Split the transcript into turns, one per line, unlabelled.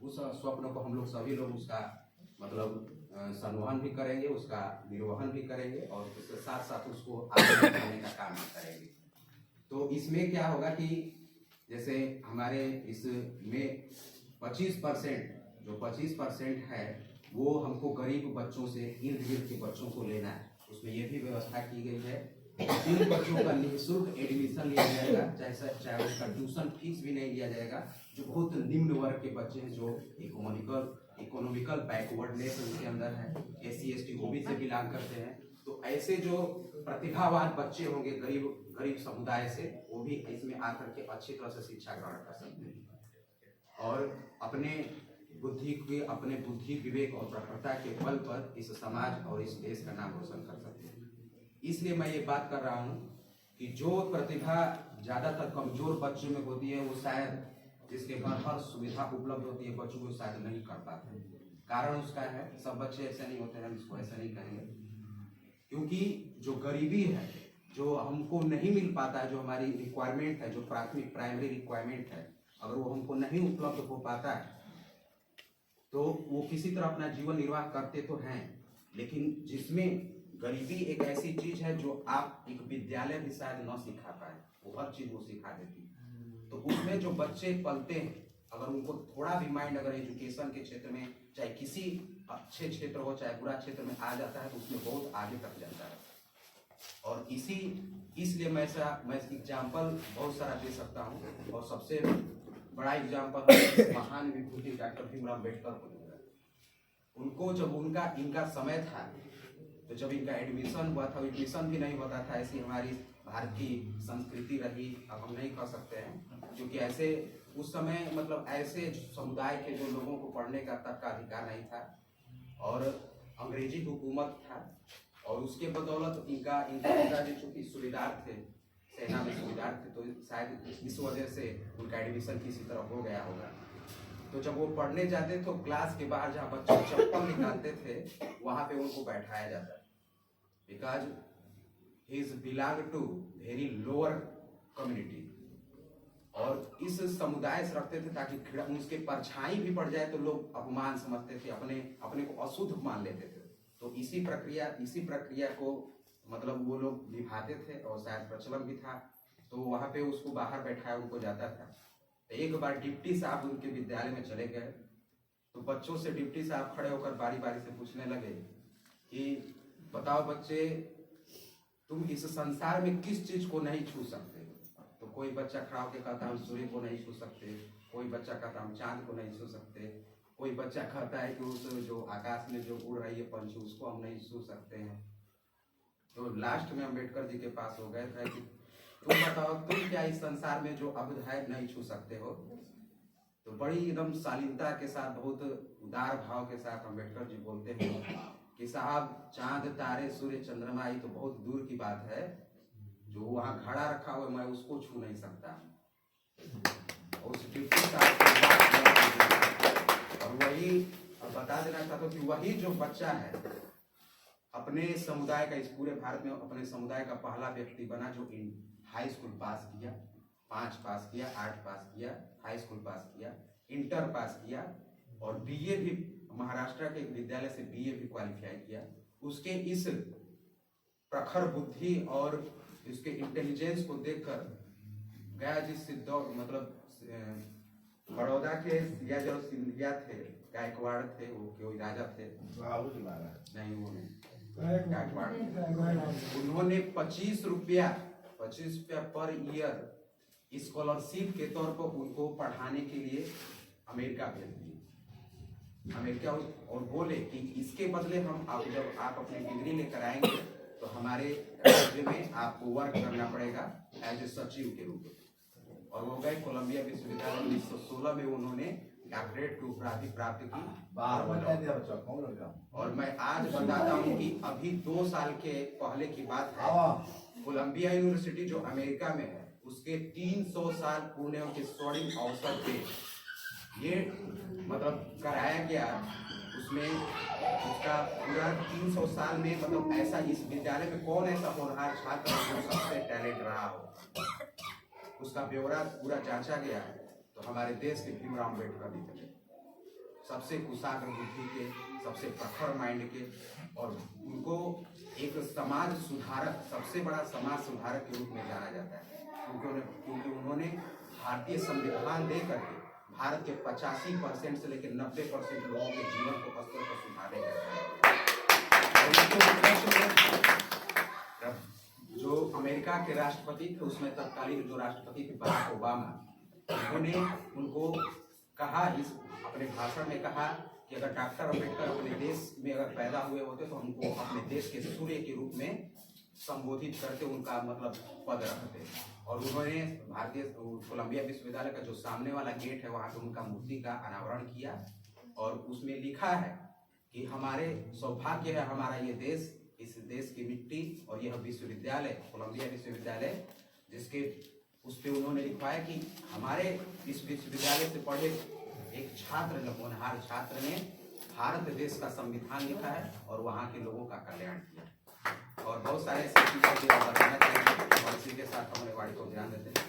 उस स्वप्न को हम लोग सभी लोग उसका मतलब संवहन भी करेंगे, उसका निर्वहन भी करेंगे और उसके साथ साथ उसको आगे बढ़ाने का काम भी करेंगे। तो इसमें क्या होगा कि जैसे हमारे इसमें 25% जो 25% है वो हमको गरीब बच्चों से, इर्द गिर्द के बच्चों को लेना है। उसमें ये भी व्यवस्था की गई है, जिन बच्चों का निःशुल्क एडमिशन लिया जाएगा, चाहे उसका ट्यूशन फीस भी नहीं लिया जाएगा, जो बहुत निम्न वर्ग के बच्चे हैं, जो इकोनॉमिकल बैकवर्डनेस उनके अंदर है, SC ST OBC से बिलोंग करते हैं, तो ऐसे जो प्रतिभावान बच्चे होंगे गरीब समुदाय से, वो भी इसमें आकर के अच्छी तरह से शिक्षा ग्रहण कर सकते हैं और अपने बुद्धि विवेक और प्रखरता के बल पर इस समाज और इस देश का नाम रोशन कर सकते हैं। इसलिए मैं ये बात कर रहा हूँ कि जो प्रतिभा ज़्यादातर कमजोर बच्चों में होती है, वो शायद जिसके घर हर सुविधा उपलब्ध होती है, बच्चों को शायद नहीं कर पाते। कारण उसका है, सब बच्चे ऐसे नहीं होते हैं, इसको ऐसा नहीं कहेंगे, क्योंकि जो गरीबी है, जो हमको नहीं मिल पाता है, जो हमारी रिक्वायरमेंट है, जो प्राइमरी रिक्वायरमेंट है, अगर वो हमको नहीं उपलब्ध हो पाता है तो वो किसी तरह अपना जीवन निर्वाह करते तो हैं, लेकिन जिसमें गरीबी एक ऐसी चीज है जो आप एक विद्यालय भी शायद न सिखा पाए, वो हर चीज वो सिखा देती है। तो उसमें जो बच्चे पलते हैं, अगर उनको थोड़ा भी माइंड अगर एजुकेशन के क्षेत्र में, चाहे किसी अच्छे क्षेत्र हो चाहे बुरा क्षेत्र में आ जाता है, तो उसमें बहुत आगे तक जाता है। और इसलिए मैं एग्जाम्पल बहुत सारा दे सकता हूँ, और सबसे बड़ा एग्जाम्पल महान विभूति डॉक्टर भीमराव अम्बेडकर को दूंगा। उनको जब इनका समय था, तो जब इनका एडमिशन हुआ था, एडमिशन भी नहीं होता था, ऐसी हमारी भारत की संस्कृति रही, अब हम नहीं कह सकते हैं, क्योंकि ऐसे उस समय मतलब ऐसे समुदाय के जो लोगों को पढ़ने का तक का अधिकार नहीं था और अंग्रेजी हुकूमत था, और उसके बदौलत इनका पिताजी चूंकि सूबेदार थे, सेना में सूबेदार थे, तो शायद इस वजह से उनका एडमिशन किसी तरह हो गया होगा। तो जब वो पढ़ने जाते तो क्लास के बाहर जहाँ बच्चे चप्पल निकालते थे, वहाँ पे उनको बैठाया जाता, because he is belong to very lower community, और इस समुदाय से रखते थे ताकि उसके परछाई भी पड़ जाए तो लोग अपमान समझते थे, अपने को अशुद्ध मान लेते थे। तो इसी प्रक्रिया को मतलब वो लोग निभाते थे, और शायद प्रचलन भी था, तो वहाँ पे उसको बाहर बैठाया उनको जाता था। एक बार डिप्टी साहब उनके विद्यालय में चले गए, तो बच्चों से डिप्टी साहब खड़े होकर बारी बारी से पूछने लगे कि बताओ बच्चे, तुम इस संसार में किस चीज को नहीं छू सकते? तो कोई बच्चा खड़ा होकर कहता हम सूर्य को नहीं छू सकते, कोई बच्चा कहता हम चांद को नहीं छू सकते, कोई बच्चा कहता है कि उस जो आकाश में जो उड़ रही है पंछी, उसको हम नहीं छू सकते हैं। तो लास्ट में अम्बेडकर जी के पास हो गए थे कि तुम बताओ, तुम क्या इस संसार में जो अबुध है नहीं छू सकते हो? तो बड़ी एकदम शालीनता के साथ, बहुत उदार भाव के साथ अम्बेडकर जी बोलते हैं कि साहब, चांद तारे सूर्य चंद्रमा ये तो बहुत दूर की बात है, जो वहाँ खड़ा रखा हुआ मैं उसको छू नहीं सकता। उस डिप्टी साहब और वही बता देना चाहता हूँ कि वही जो बच्चा है अपने समुदाय का, इस पूरे भारत में अपने समुदाय का पहला व्यक्ति बना जो हाई स्कूल पास किया, 5 पास किया, 8 पास किया, हाई स्कूल पास किया, इंटर पास किया, और BA भी महाराष्ट्र के एक विद्यालय से BA भी क्वालिफाई किया। उसके इस प्रखर बुद्धि और इसके इंटेलिजेंस को देखकर गया जी सिद्धौड़, मतलब बड़ौदा के या जो सिंधिया थे, गायकवाड़ थे, वो कोई राजा थे, नहीं वो नहीं, गायकवाड़, उन्होंने 25 रुपया पर ईयर स्कॉलरशिप के तौर पर उनको पढ़ाने के लिए अमेरिका भेज दिए, अमेरिका, और बोले कि इसके बदले हम जब आप अपनी डिग्री लेकर आएंगे तो हमारे राज्य में आपको वर्क करना पड़ेगा एज ए सचिव के रूप में। और वो गए कोलंबिया विश्वविद्यालय 1916 में उन्होंने डॉक्टरेट की उपाधि प्राप्त की। और मैं आज बताता हूँ कि अभी 2 साल के पहले की बात है, कोलंबिया यूनिवर्सिटी जो अमेरिका में है, उसके 300 साल पूर्ण के स्वर्णिम अवसर पे ये मतलब कराया गया। उसमें उसका पूरा 300 साल में मतलब ऐसा, इस विद्यालय में कौन ऐसा होनहार छात्र जो सबसे टैलेंट रहा हो, उसका ब्यौरा पूरा जांचा गया। तो हमारे देश के भीमराव अम्बेडकर निकले, सबसे कुशाग्र बुद्धि के, सबसे प्रखर माइंड के, और उनको एक समाज सुधारक, सबसे बड़ा समाज सुधारक के रूप में जाना जाता है, क्योंकि उन्होंने भारतीय संविधान दे करके भारत के 85% से लेकर 90% लोगों के जीवन को स्तर पर सुधारने का जो अमेरिका के राष्ट्रपति थे, उसमें तत्कालीन जो राष्ट्रपति थे बराक ओबामा, उन्होंने उनको कहा, इस अपने भाषण में कहा कि अगर डॉक्टर अम्बेडकर अपने देश में अगर पैदा हुए होते तो हमको अपने देश के सूर्य के रूप में संबोधित करके उनका मतलब पद रखते। और उन्होंने भारतीय कोलंबिया विश्वविद्यालय का जो सामने वाला गेट है वहाँ पे उनका मूर्ति का अनावरण किया, और उसमें लिखा है कि हमारे सौभाग्य है हमारा ये देश, इस देश की मिट्टी और यह विश्वविद्यालय कोलंबिया विश्वविद्यालय, जिसके उस पर उन्होंने लिखवाया कि हमारे इस विश्वविद्यालय से पढ़े एक छात्र, होनहार छात्र ने भारत देश का संविधान लिखा है और वहाँ के लोगों का कल्याण किया। और बहुत सारे ऐसे चीज़ें बताना चाहिए, और इसी के साथ हमारे वाणी को ध्यान देते हैं।